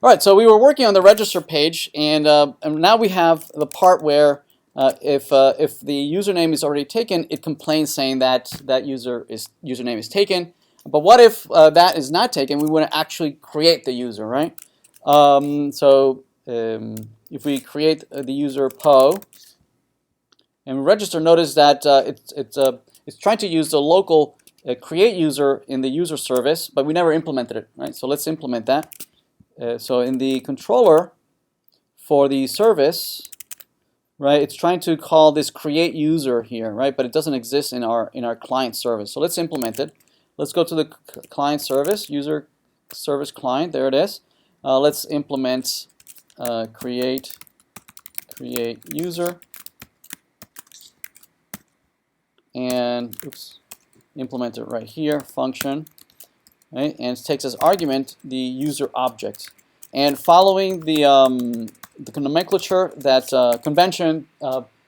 All right, so we were working on the register page, and now we have the part where if the username is already taken, it complains saying that that username is taken. But what if that is not taken? We want to actually create the user, right? If we create the user po and register, notice that it's trying to use the local create user in the user service, but we never implemented it, right? So let's implement that. So in the controller for the service, right, it's trying to call this create user here, right? But it doesn't exist in our client service. So let's implement it. Let's go to the client service, user service client. There it is. Let's implement create user, and implement it right here. Function. Right? And it takes as argument the user object. And following the nomenclature, that convention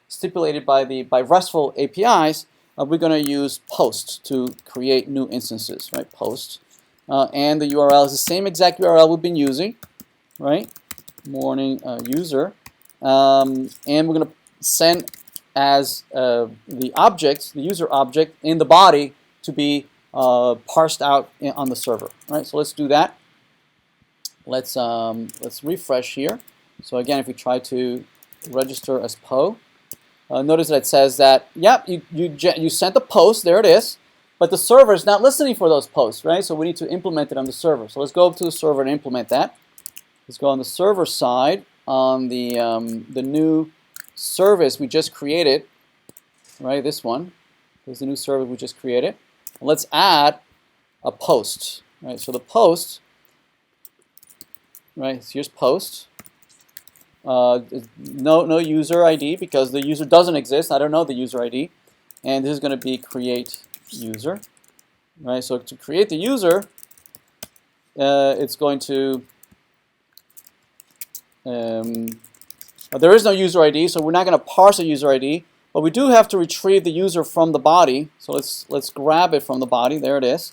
stipulated by RESTful APIs, we're going to use post to create new instances, right? Post. And the URL is the same exact URL we've been using, right? Morning user. And we're going to send as the object, the user object in the body to be parsed out on the server. Right, so let's do that. Let's refresh here. So again, if we try to register as po, notice that it says that yep, you sent the post. There it is, but the server is not listening for those posts, right? So we need to implement it on the server. So let's go up to the server and implement that. Let's go on the server side on the new service we just created. Right, this one. There's the new service we just created. Let's add a post, right? So the post, right? So here's post. No user ID because the user doesn't exist. I don't know the user ID, and this is going to be create user, right? So to create the user, it's going to there is no user ID, so we're not going to parse a user ID. But we do have to retrieve the user from the body, so let's grab it from the body. There it is,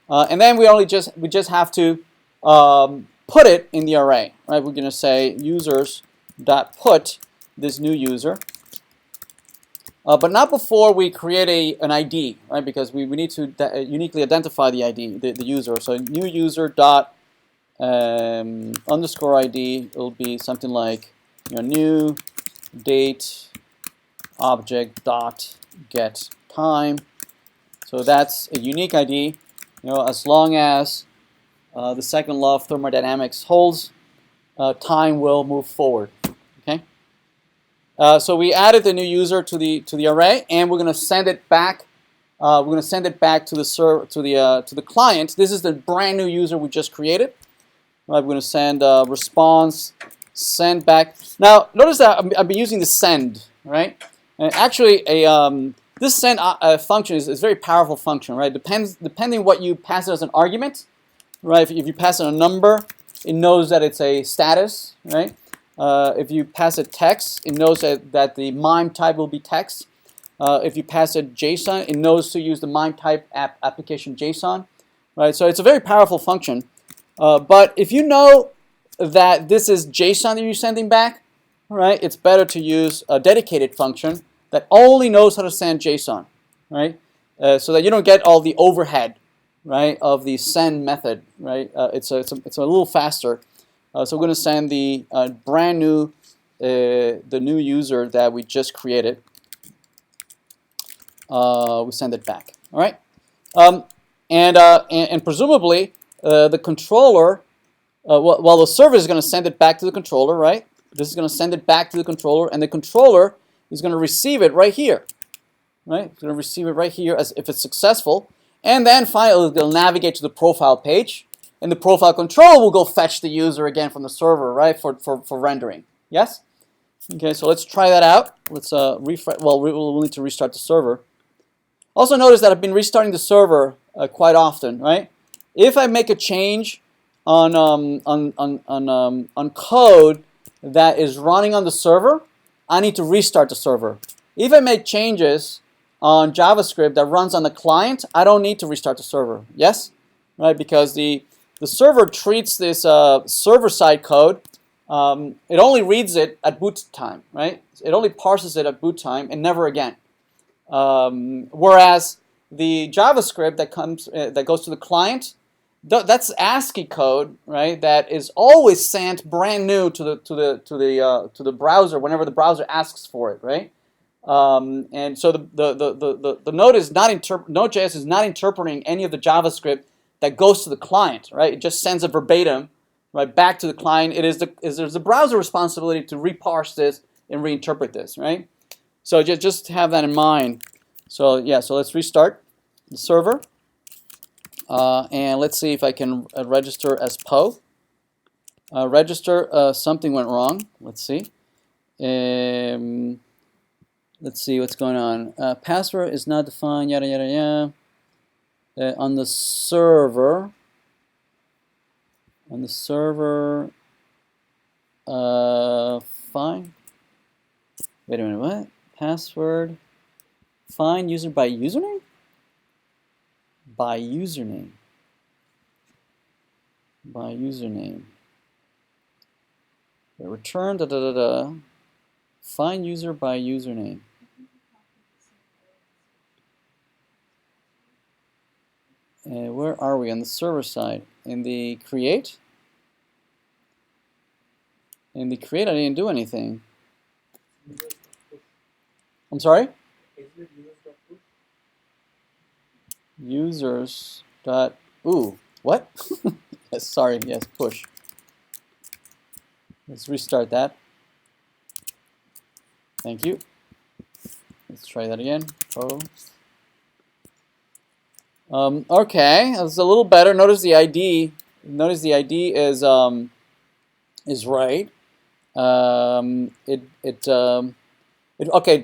and then we just have to put it in the array. Right? We're going to say users.put this new user, but not before we create an ID, right? Because we need to uniquely identify the ID, the user. So new user dot underscore ID will be something like new date object dot get time. So that's a unique ID. As long as the second law of thermodynamics holds, time will move forward. Okay. So we added the new user to the array, and we're going to send it back. We're going to send it back to the client. This is the brand new user we just created. Right. We're going to send response send back. Now notice that I've been using the send, right? And actually, this send function is a very powerful function, right? Depending what you pass it as an argument, right? If you pass it a number, it knows that it's a status, right? If you pass it text, it knows that the MIME type will be text. If you pass it JSON, it knows to use the MIME type application JSON, right? So it's a very powerful function. But if you know that this is JSON that you're sending back, right, it's better to use a dedicated function that only knows how to send JSON, right? So that you don't get all the overhead, right, of the send method, right? It's a little faster. So we're going to send the brand new the new user that we just created. We send it back. All right, and presumably the controller, well, the server is going to send it back to the controller, right? This is going to send it back to the controller, and the controller is going to receive it right here, right? It's going to receive it right here as if it's successful, and then finally it'll navigate to the profile page, and the profile controller will go fetch the user again from the server, right, for rendering. Yes? Okay, so let's try that out. Let's refresh. Well, we'll need to restart the server. Also notice that I've been restarting the server quite often, right? If I make a change on code that is running on the server, I need to restart the server. If I make changes on JavaScript that runs on the client, I don't need to restart the server. Yes, right? Because the the server treats this server-side code. It only reads it at boot time, right? It only parses it at boot time and never again. Whereas the JavaScript that goes to the client, that's ASCII code, right? That is always sent brand new to the browser whenever the browser asks for it, right? And so the Node is not Node.js is not interpreting any of the JavaScript that goes to the client, right? It just sends a verbatim, right, back to the client. There's the browser responsibility to reparse this and reinterpret this, right? So just have that in mind. So yeah, so let's restart the server, and let's see if I can register as Po. Register. Something went wrong. Let's see. Let's see what's going on. Password is not defined. Yada yada yada. On the server. Fine. Wait a minute. What? Password. Find user by username? By username. By username. Return da da da da. Find user by username. Where are we on the server side? In the create? In the create, I didn't do anything. I'm sorry? Users dot what? Yes, sorry, yes, push. Let's restart that. Thank you. Let's try that again. Okay, that's a little better. Notice the ID. Notice the ID is right. It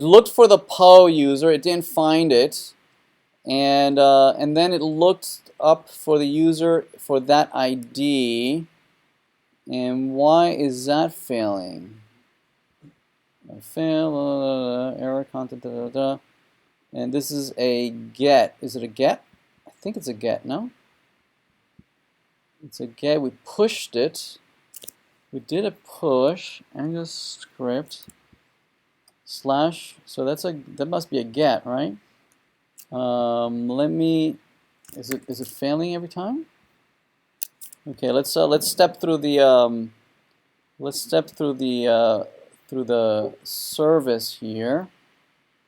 looked for the Po user. It didn't find it, and then it looked up for the user for that ID. And why is that failing? Fail, error content, and this is a get. Is it a get? I think it's a get, no? It's a get. We pushed it. We did a push, Angular script slash, so that must be a get, right? Is it failing every time? Okay, let's step through the through the service here.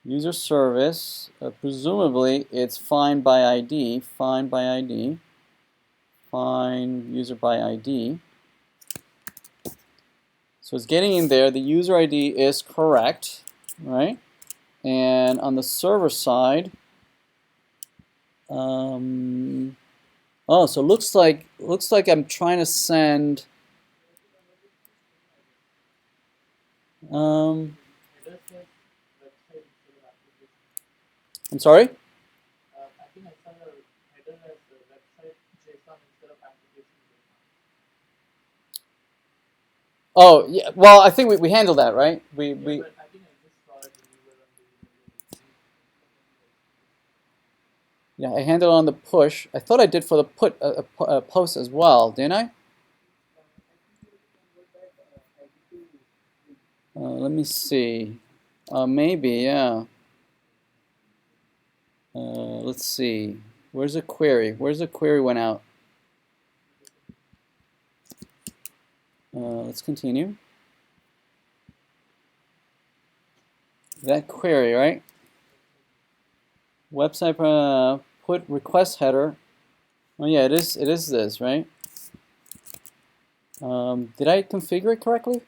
User service, presumably it's find by ID, find by ID, find user by ID. So it's getting in there. The user ID is correct, right? And on the server side, oh, so looks like I'm trying to send. I'm sorry? I think I saw the header as the website JSON instead of application JSON. Oh, yeah. Well, I think we handled that, right? But I think I just saw it when you were on the Yeah, I handled it on the push. I thought I did for the post as well, didn't I? Let me see. Maybe, yeah. Let's see. Where's the query? Where's the query went out? Let's continue. That query, right? Website put request header. Oh yeah, it is this, right? Did I configure it correctly?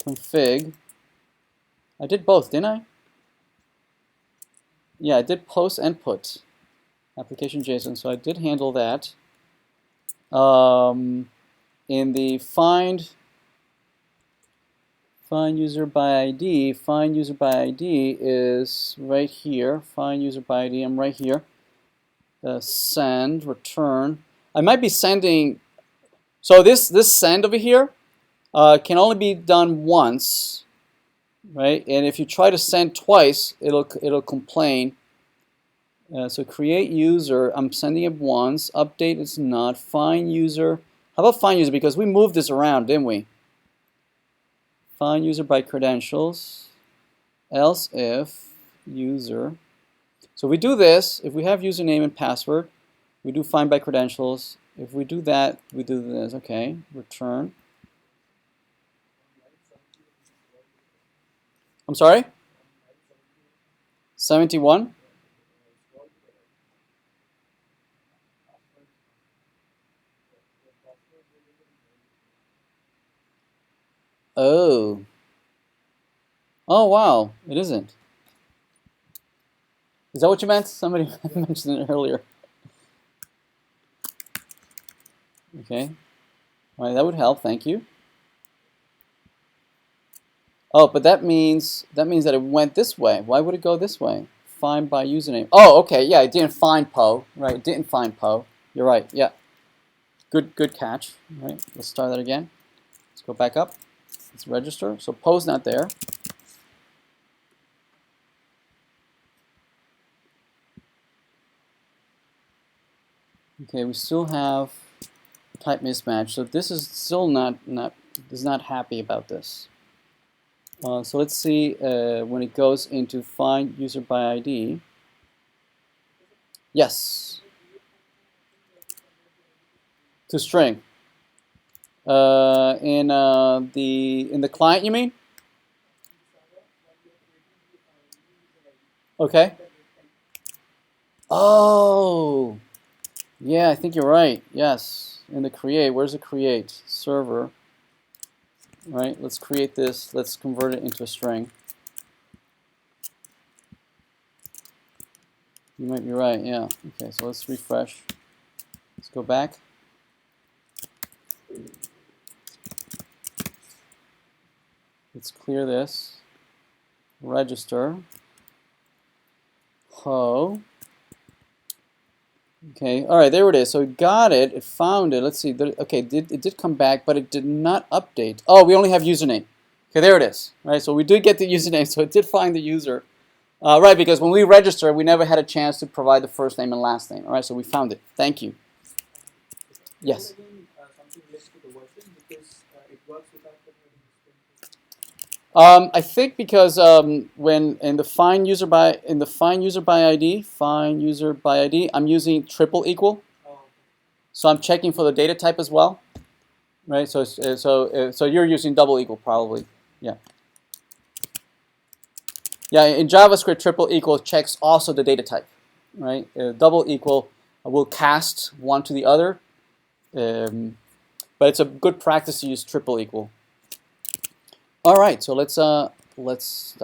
Config. I did both, didn't I? Yeah, I did post and put application JSON, so I did handle that. In the find user by ID, find user by ID is right here. Find user by ID, I'm right here. Send, return. I might be sending. So this send over here can only be done once, right? And if you try to send twice, it'll complain. So create user, I'm sending it once. Update is not. Find user. How about find user? Because we moved this around, didn't we? Find user by credentials. Else if user. So we do this. If we have username and password, we do find by credentials. If we do that, we do this. Okay, return. I'm sorry? 71? Oh. Oh, wow. It isn't. Is that what you meant? Somebody mentioned it earlier. Okay. All right, that would help. Thank you. Oh, but that means that it went this way. Why would it go this way? Find by username. Oh, okay. Yeah, it didn't find Po. Right, it didn't find Po. You're right. Yeah. Good catch. All right, let's start that again. Let's go back up. Let's register. So Po's not there. Okay, we still have type mismatch. So this is still not happy about this. So let's see when it goes into find user by ID. Yes. To string. In the client, you mean? Okay. Oh, yeah, I think you're right. Yes, in the create. Where's the create? Server. Right. Let's create this. Let's convert it into a string. You might be right. Yeah. Okay. So let's refresh. Let's go back. Let's clear this. Register. Ho. Okay, all right, there it is. So it got it, it found it. Let's see. Okay, it did come back, but it did not update. Oh, we only have username. Okay, there it is. Right, so we did get the username, so it did find the user. Right, because when we registered, we never had a chance to provide the first name and last name. All right, so we found it. Thank you. Yes. I think because when in the find user by ID, I'm using triple equal. So I'm checking for the data type as well, right? So you're using double equal probably, yeah. Yeah, in JavaScript, triple equal checks also the data type, right? Double equal will cast one to the other, but it's a good practice to use triple equal. All right, so let's